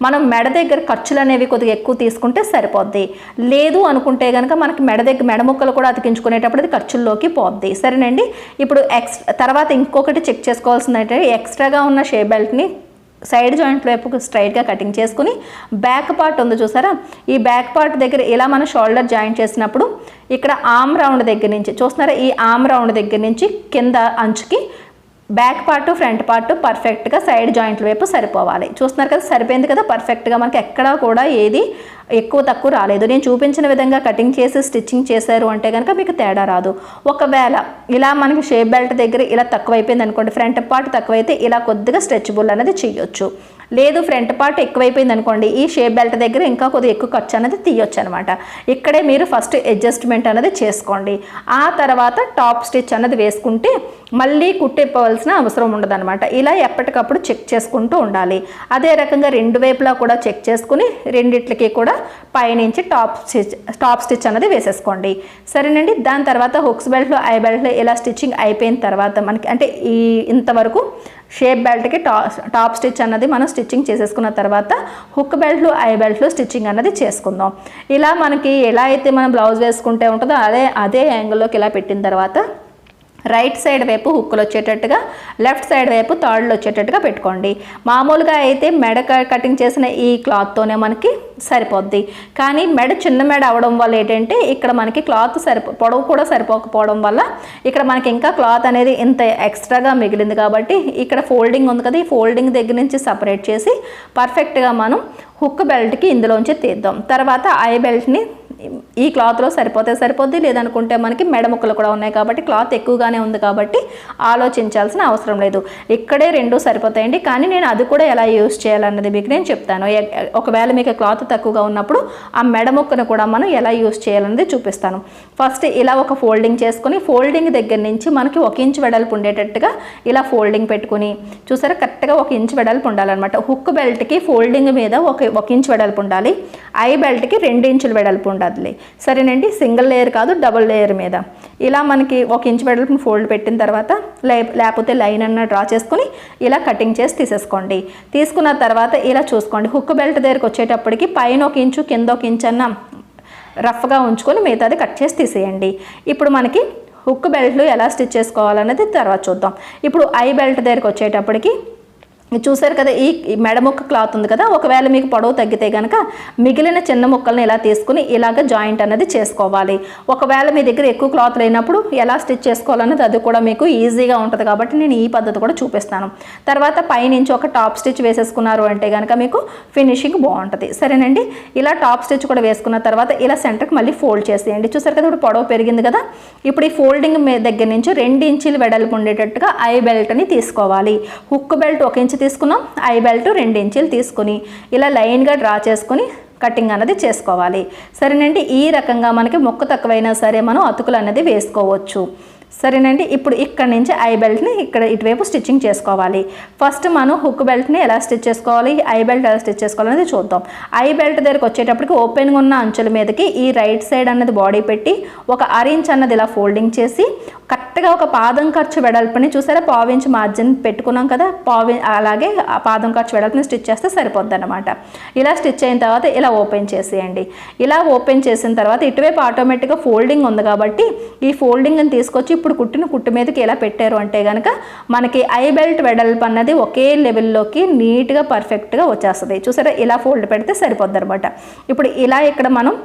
మనం మెడ దగ్గర ఖర్చులు అనేవి కొద్దిగా ఎక్కువ తీసుకుంటే సరిపోద్ది. లేదు అనుకుంటే కనుక మనకి మెడ ముక్కలు కూడా అతికించుకునేటప్పుడు అది ఖర్చుల్లోకి పోద్ది. సరేనండి. ఇప్పుడు తర్వాత ఇంకొకటి చెక్ చేసుకోవాల్సింది అంటే ఎక్స్ట్రాగా ఉన్న షేప్ బెల్ట్ని సైడ్ జాయింట్ వైపుకు స్ట్రైట్గా కటింగ్ చేసుకుని బ్యాక్ పార్ట్ ఉంది చూసారా ఈ బ్యాక్ పార్ట్ దగ్గర ఇలా మనం షోల్డర్ జాయింట్ చేసినప్పుడు ఇక్కడ ఆర్మ్ రౌండ్ దగ్గర నుంచి చూస్తున్నారా ఈ ఆర్మ్ రౌండ్ దగ్గర నుంచి కింద అంచుకి బ్యాక్ పార్ట్ ఫ్రంట్ పార్ట్ పర్ఫెక్ట్గా సైడ్ జాయింట్ల వైపు సరిపోవాలి. చూస్తున్నారు కదా సరిపోయింది కదా పర్ఫెక్ట్గా మనకి ఎక్కడా కూడా ఏది ఎక్కువ తక్కువ రాలేదు. నేను చూపించిన విధంగా కటింగ్ చేసి స్టిచ్చింగ్ చేశారు అంటే కనుక మీకు తేడా రాదు. ఒకవేళ ఇలా మనకి షేప్ బెల్ట్ దగ్గర ఇలా తక్కువైపోయింది అనుకోండి, ఫ్రంట్ పార్ట్ తక్కువైతే ఇలా కొద్దిగా స్ట్రెచబుల్ అనేది చేయొచ్చు. లేదు ఫ్రంట్ పార్ట్ ఎక్కువైపోయింది అనుకోండి, ఈ షేప్ బెల్ట్ దగ్గర ఇంకా కొద్దిగా ఎక్కువ ఖర్చు అనేది తీయొచ్చు అనమాట. ఇక్కడే మీరు ఫస్ట్ అడ్జస్ట్మెంట్ అనేది చేసుకోండి. ఆ తర్వాత టాప్ స్టిచ్ అనేది వేసుకుంటే మళ్ళీ కుట్టిపోవాల్సిన అవసరం ఉండదు అనమాట. ఇలా ఎప్పటికప్పుడు చెక్ చేసుకుంటూ ఉండాలి. అదే రకంగా రెండు వైపులా కూడా చెక్ చేసుకుని రెండిట్లకి కూడా పైనుంచి టాప్ స్టిచ్ అనేది వేసేసుకోండి. సరేనండి. దాని తర్వాత హుక్స్ బెల్ట్లో ఐ బెల్ట్లో ఇలా స్టిచ్చింగ్ అయిపోయిన తర్వాత మనకి అంటే ఇంతవరకు షేప్ బెల్ట్కి టాప్ స్టిచ్ అన్నది మనం స్టిచ్చింగ్ చేసేసుకున్న తర్వాత హుక్ బెల్ట్లు ఐ బెల్ట్లు స్టిచ్చింగ్ అన్నది చేసుకుందాం. ఇలా మనకి ఎలా అయితే మనం బ్లౌజ్ వేసుకుంటే ఉంటుందో అదే యాంగిల్లోకి ఇలా పెట్టిన తర్వాత రైట్ సైడ్ వైపు హుక్కులు వచ్చేటట్టుగా, లెఫ్ట్ సైడ్ వైపు థర్డ్లు వచ్చేటట్టుగా పెట్టుకోండి. మామూలుగా అయితే మెడ కటింగ్ చేసిన ఈ క్లాత్తోనే మనకి సరిపోద్ది. కానీ మెడ చిన్న మెడ అవడం వల్ల ఏంటంటే ఇక్కడ మనకి క్లాత్ పొడవు కూడా సరిపోకపోవడం వల్ల ఇక్కడ మనకి ఇంకా క్లాత్ అనేది ఇంత ఎక్స్ట్రాగా మిగిలింది. కాబట్టి ఇక్కడ ఫోల్డింగ్ ఉంది కదా, ఈ ఫోల్డింగ్ దగ్గర నుంచి సపరేట్ చేసి పర్ఫెక్ట్గా మనం హుక్ బెల్ట్కి ఇందులోంచి తీద్దాం. తర్వాత ఐ బెల్ట్ని ఈ క్లాత్లో సరిపోద్ది, లేదనుకుంటే మనకి మెడ ముక్కలు కూడా ఉన్నాయి కాబట్టి క్లాత్ ఎక్కువగానే ఉంది కాబట్టి ఆలోచించాల్సిన అవసరం లేదు. ఇక్కడే రెండు సరిపోతాయండి. కానీ నేను అది కూడా ఎలా యూజ్ చేయాలన్నది మీకు నేను చెప్తాను. ఒకవేళ మీకు క్లాత్ తక్కువగా ఉన్నప్పుడు ఆ మెడ ముక్కను కూడా మనం ఎలా యూజ్ చేయాలన్నది చూపిస్తాను. ఫస్ట్ ఇలా ఒక ఫోల్డింగ్ చేసుకుని ఫోల్డింగ్ దగ్గర నుంచి మనకి 1 ఇంచ్ వెడల్పు ఉండేటట్టుగా ఇలా ఫోల్డింగ్ పెట్టుకుని చూసారా, కరెక్ట్గా 1 ఇంచ్ వెడల్పు ఉండాలన్నమాట. హుక్ బెల్ట్కి ఫోల్డింగ్ మీద 1 ఇంచ్ వెడల్పు ఉండాలి, ఐ బెల్ట్కి 2 ఇంచుల వెడల్పు ఉండాలి. సరేనండి. సింగిల్ లేయర్ కాదు, డబుల్ లేయర్ మీద ఇలా మనకి 1 ఇంచ్ వెడల్పుని ఫోల్డ్ పెట్టిన తర్వాత లేకపోతే లైన్ అన్న డ్రా చేసుకుని ఇలా కటింగ్ చేసి తీసేసుకోండి. తీసుకున్న తర్వాత ఇలా చూసుకోండి, హుక్ బెల్ట్ దగ్గరికి వచ్చేటప్పటికి పైన 1 ఇంచు కింద 1 ఇంచ్ అన్న రఫ్గా ఉంచుకొని మిగతాది కట్ చేసి తీసేయండి. ఇప్పుడు మనకి హుక్ బెల్ట్లు ఎలా స్టిచ్ చేసుకోవాలనేది తర్వాత చూద్దాం. ఇప్పుడు ఐ బెల్ట్ దగ్గరికి వచ్చేటప్పటికి చూసారు కదా, ఈ మెడ ముక్క క్లాత్ ఉంది కదా, ఒకవేళ మీకు పొడవు తగ్గితే కనుక మిగిలిన చిన్న ముక్కల్ని ఇలా తీసుకుని ఇలాగ జాయింట్ అనేది చేసుకోవాలి. ఒకవేళ మీ దగ్గర ఎక్కువ క్లాత్ లేనప్పుడు ఎలా స్టిచ్ చేసుకోవాలనేది అది కూడా మీకు ఈజీగా ఉంటుంది కాబట్టి నేను ఈ పద్ధతి కూడా చూపిస్తాను. తర్వాత పైనుంచి ఒక టాప్ స్టిచ్ వేసేసుకున్నారు అంటే కనుక మీకు ఫినిషింగ్ బాగుంటుంది. సరేనండి. ఇలా టాప్ స్టిచ్ కూడా వేసుకున్న తర్వాత ఇలా సెంటర్కి మళ్ళీ ఫోల్డ్ చేసేయండి. చూసారు కదా, ఇప్పుడు పొడవు పెరిగింది కదా. ఇప్పుడు ఈ ఫోల్డింగ్ దగ్గర నుంచి 2 ఇంచులు వెడల్పు ఉండేటట్టుగా ఐ బెల్ట్ని తీసుకోవాలి. హుక్ బెల్ట్ 1 ఇంచు తీసుకున్నాం, ఐ బెల్ట్ 2 ఇంచులు తీసుకుని ఇలా లైన్గా డ్రా చేసుకుని కటింగ్ అనేది చేసుకోవాలి. సరేనండి. ఈ రకంగా మనకి మొక్క తక్కువైనా సరే మనం అతుకులు అనేది వేసుకోవచ్చు. సరేనండి. ఇప్పుడు ఇక్కడ నుంచి ఐ బెల్ట్ని ఇక్కడ ఇటువైపు స్టిచ్చింగ్ చేసుకోవాలి. ఫస్ట్ మనం హుక్ బెల్ట్ని ఎలా స్టిచ్ చేసుకోవాలి, ఐ బెల్ట్ ఎలా స్టిచ్ చేసుకోవాలనేది చూద్దాం. ఐ బెల్ట్ దగ్గరికి వచ్చేటప్పటికి ఓపెన్గా ఉన్న అంచుల మీదకి ఈ రైట్ సైడ్ అన్నది బాడీ పెట్టి 1/2 ఇంచ్ అన్నది ఇలా ఫోల్డింగ్ చేసి కరెక్ట్గా ఒక పాదం ఖర్చు వెడల్పుని చూసారా, 1/4 ఇంచ్ మార్జిన్ పెట్టుకున్నాం కదా, అలాగే ఆ పాదం ఖర్చు వెడల్పుని స్టిచ్ చేస్తే సరిపోద్ది అనమాట. ఇలా స్టిచ్ అయిన తర్వాత ఇలా ఓపెన్ చేసేయండి. ఇలా ఓపెన్ చేసిన తర్వాత ఇటువైపు ఆటోమేటిక్గా ఫోల్డింగ్ ఉంది కాబట్టి ఈ ఫోల్డింగ్ని తీసుకొచ్చి ఇప్పుడు కుట్టిన కుట్టు మీదకి ఎలా పెట్టారు అంటే కనుక మనకి ఐ బెల్ట్ వెడల్పు అన్నది ఒకే లెవెల్లోకి నీట్గా పర్ఫెక్ట్గా వచ్చేస్తుంది. చూసారా, ఇలా ఫోల్డ్ పెడితే సరిపోద్ది అనమాట. ఇప్పుడు ఇలా ఇక్కడ మనం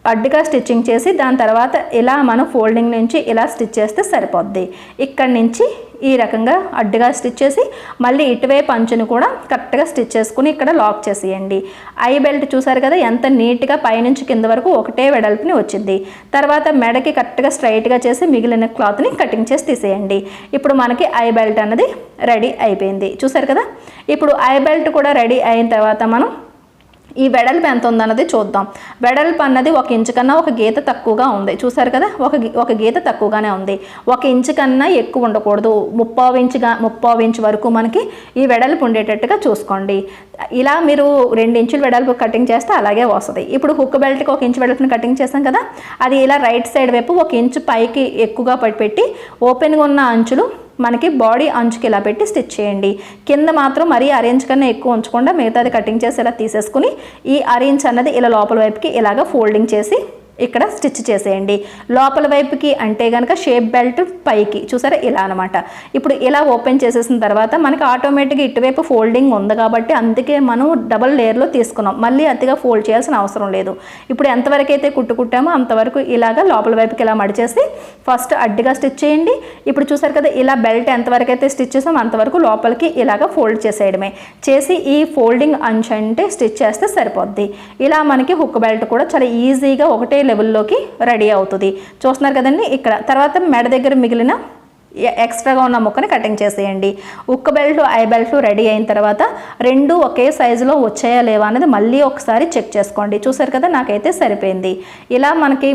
అడ్డుగా స్టిచ్చింగ్ చేసి దాని తర్వాత ఇలా మనం ఫోల్డింగ్ నుంచి ఇలా స్టిచ్ చేస్తే సరిపోద్ది. ఇక్కడి నుంచి ఈ రకంగా అడ్డుగా స్టిచ్ చేసి మళ్ళీ ఇటువైపు అంచును కూడా కరెక్ట్గా స్టిచ్ చేసుకుని ఇక్కడ లాక్ చేసేయండి. ఐ బెల్ట్ చూసారు కదా ఎంత నీట్గా పైనుంచి కింద వరకు ఒకటే వెడల్పుని వచ్చింది. తర్వాత మెడకి కరెక్ట్గా స్ట్రైట్గా చేసి మిగిలిన క్లాత్ని కటింగ్ చేసి తీసేయండి. ఇప్పుడు మనకి ఐ బెల్ట్ అన్నది రెడీ అయిపోయింది. చూసారు కదా. ఇప్పుడు ఐ బెల్ట్ కూడా రెడీ అయిన తర్వాత మనం ఈ వెడల్పు ఎంత ఉందన్నది చూద్దాం. వెడల్పు అన్నది 1 ఇంచు కన్నా ఒక గీత తక్కువగా ఉంది. చూసారు కదా, ఒక గీత తక్కువగానే ఉంది. 1 ఇంచు కన్నా ఎక్కువ ఉండకూడదు. 3/4 ఇంచు వరకు మనకి ఈ వెడల్పు ఉండేటట్టుగా చూసుకోండి. ఇలా మీరు 2 ఇంచుల వెడల్పు కటింగ్ చేస్తే అలాగే వస్తుంది. ఇప్పుడు హుక్ బెల్ట్కి 1 ఇంచు వెడల్పుని కటింగ్ చేసాం కదా, అది ఇలా రైట్ సైడ్ వైపు 1 ఇంచు పైకి ఎక్కువగా పెట్టి ఓపెన్గా ఉన్న అంచులు మనకి బాడీ అంచుకి ఇలా పెట్టి స్టిచ్ చేయండి. కింద మాత్రం మరీ 1/2 ఇంచ్ కన్నా ఎక్కువ ఉంచకుండా మిగతాది కటింగ్ చేసి ఇలా తీసేసుకుని ఈ 1/2 ఇంచ్ అన్నది ఇలా లోపల వైపుకి ఇలాగ ఫోల్డింగ్ చేసి ఇక్కడ స్టిచ్ చేసేయండి. లోపల వైపుకి అంటే కనుక షేప్ బెల్ట్ పైకి చూసారా ఇలా అనమాట. ఇప్పుడు ఇలా ఓపెన్ చేసేసిన తర్వాత మనకి ఆటోమేటిక్గా ఇటువైపు ఫోల్డింగ్ ఉంది కాబట్టి అందుకే మనం డబల్ లేయర్లో తీసుకున్నాం. మళ్ళీ అతిగా ఫోల్డ్ చేయాల్సిన అవసరం లేదు. ఇప్పుడు ఎంతవరకు అయితే కుట్టామో అంతవరకు ఇలాగ లోపల వైపుకి ఇలా మడిచేసి ఫస్ట్ అడ్డుగా స్టిచ్ చేయండి. ఇప్పుడు చూసారు కదా, ఇలా బెల్ట్ ఎంతవరకు అయితే స్టిచ్ చేసామో అంతవరకు లోపలికి ఇలాగ ఫోల్డ్ చేసేయడమే. చేసి ఈ ఫోల్డింగ్ అంచు అంటే స్టిచ్ చేస్తే సరిపోద్ది. ఇలా మనకి హుక్ బెల్ట్ కూడా చాలా ఈజీగా ఒకటే లెవెల్లోకి రెడీ అవుతుంది. చూస్తున్నారు కదండి. ఇక్కడ తర్వాత మెడ దగ్గర మిగిలిన ఎక్స్ట్రాగా ఉన్న ముక్కని కటింగ్ చేసేయండి. ఉక్క బెల్ట్ ఐ బెల్ట్ రెడీ అయిన తర్వాత రెండు ఒకే సైజులో వచ్చాయా లేవా అనేది మళ్ళీ ఒకసారి చెక్ చేసుకోండి. చూసారు కదా, నాకైతే సరిపోయింది. ఇలా మనకి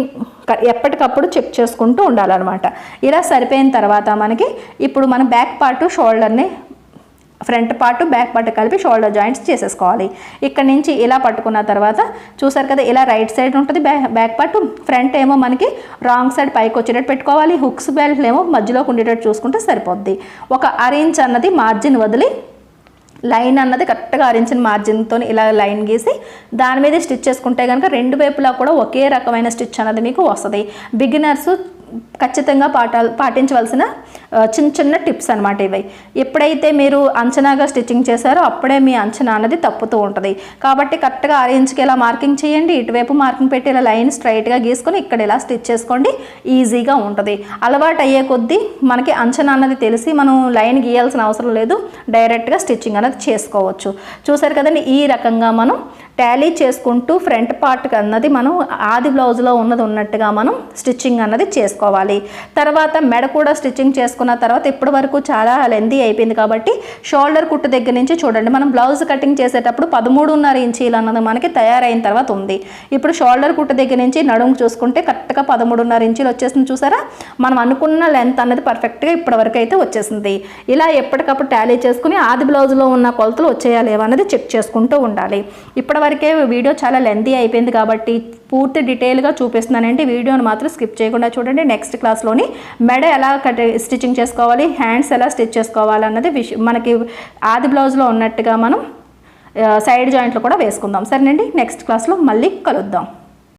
ఎప్పటికప్పుడు చెక్ చేసుకుంటూ ఉండాలన్నమాట. ఇలా సరిపోయిన తర్వాత మనకి ఇప్పుడు మన బ్యాక్ పార్ట్ షోల్డర్ని ఫ్రంట్ పార్ట్ బ్యాక్ పార్ట్ కలిపి షోల్డర్ జాయింట్స్ చేసేసుకోవాలి. ఇక్కడ నుంచి ఇలా పట్టుకున్న తర్వాత చూసారు కదా, ఇలా రైట్ సైడ్ ఉంటుంది బ్యాక్ పార్ట్, ఫ్రంట్ ఏమో మనకి రాంగ్ సైడ్ పైకి వచ్చేటట్టు పెట్టుకోవాలి. హుక్స్ బెల్ట్ ఏమో మధ్యలోకి ఉండేటట్టు చూసుకుంటే సరిపోద్ది. ఒక అరేంజ్ అన్నది మార్జిన్ వదిలి లైన్ అన్నది కరెక్ట్గా ఆరించిన మార్జిన్తో ఇలా లైన్ గీసి దాని మీద స్టిచ్ చేసుకుంటే కనుక రెండు వైపులా కూడా ఒకే రకమైన స్టిచ్ అన్నది మీకు వస్తుంది. బిగినర్స్ ఖచ్చితంగా పాటించవలసిన చిన్న చిన్న టిప్స్ అనమాట ఇవి. ఎప్పుడైతే మీరు అంచనాగా స్టిచ్చింగ్ చేశారో అప్పుడే మీ అంచనా అన్నది తప్పుతూ ఉంటుంది. కాబట్టి కరెక్ట్గా 6 ఇంచుకి ఇలా మార్కింగ్ చేయండి. ఇటువైపు మార్కింగ్ పెట్టి ఇలా లైన్ స్ట్రైట్గా గీసుకొని ఇక్కడ ఇలా స్టిచ్ చేసుకోండి. ఈజీగా ఉంటుంది. అలవాటు అయ్యే కొద్దీ మనకి అంచనా అన్నది తెలిసి మనం లైన్ గీయాల్సిన అవసరం లేదు, డైరెక్ట్గా స్టిచ్చింగ్ అన్నది చేసుకోవచ్చు. చూసారు కదండి, ఈ రకంగా మనం టాలీ చేసుకుంటూ ఫ్రంట్ పార్ట్ అన్నది మనం ఆది బ్లౌజ్లో ఉన్నట్టుగా మనం స్టిచ్చింగ్ అన్నది చేసుకోవాలి. తర్వాత మెడ కూడా స్టిచ్చింగ్ చేసుకున్న తర్వాత ఇప్పటి వరకు చాలా లెంతీ అయిపోయింది కాబట్టి షోల్డర్ కుట్టు దగ్గర నుంచి చూడండి, మనం బ్లౌజ్ కటింగ్ చేసేటప్పుడు 13.5 ఇంచీలు అన్నది మనకి తయారైన తర్వాత ఉంది. ఇప్పుడు షోల్డర్ కుట్టు దగ్గర నుంచి నడుము చూసుకుంటే కరెక్ట్గా 13.5 ఇంచీలు వచ్చేసింది. చూసారా, మనం అనుకున్న లెంత్ అన్నది పర్ఫెక్ట్గా ఇప్పటి వరకు అయితే వచ్చేసింది. ఇలా ఎప్పటికప్పుడు టాలీ చేసుకుని ఆది బ్లౌజ్లో ఉన్న కొలతలు వచ్చేయా లేవా అనేది చెక్ చేసుకుంటూ ఉండాలి. ఇప్పటివరకే వీడియో చాలా లెంతీ అయిపోయింది కాబట్టి పూర్తి డీటెయిల్గా చూపిస్తున్నానండి. వీడియోని మాత్రం స్కిప్ చేయకుండా చూడండి. నెక్స్ట్ క్లాస్లోని మెడ ఎలా స్టిచ్చింగ్ చేసుకోవాలి, హ్యాండ్స్ ఎలా స్టిచ్ చేసుకోవాలి అన్నది మనకి ఆది బ్లౌజ్లో ఉన్నట్టుగా మనం సైడ్ జాయింట్లు కూడా వేసుకుందాం. సరేనండి, నెక్స్ట్ క్లాస్లో మళ్ళీ కలుద్దాం.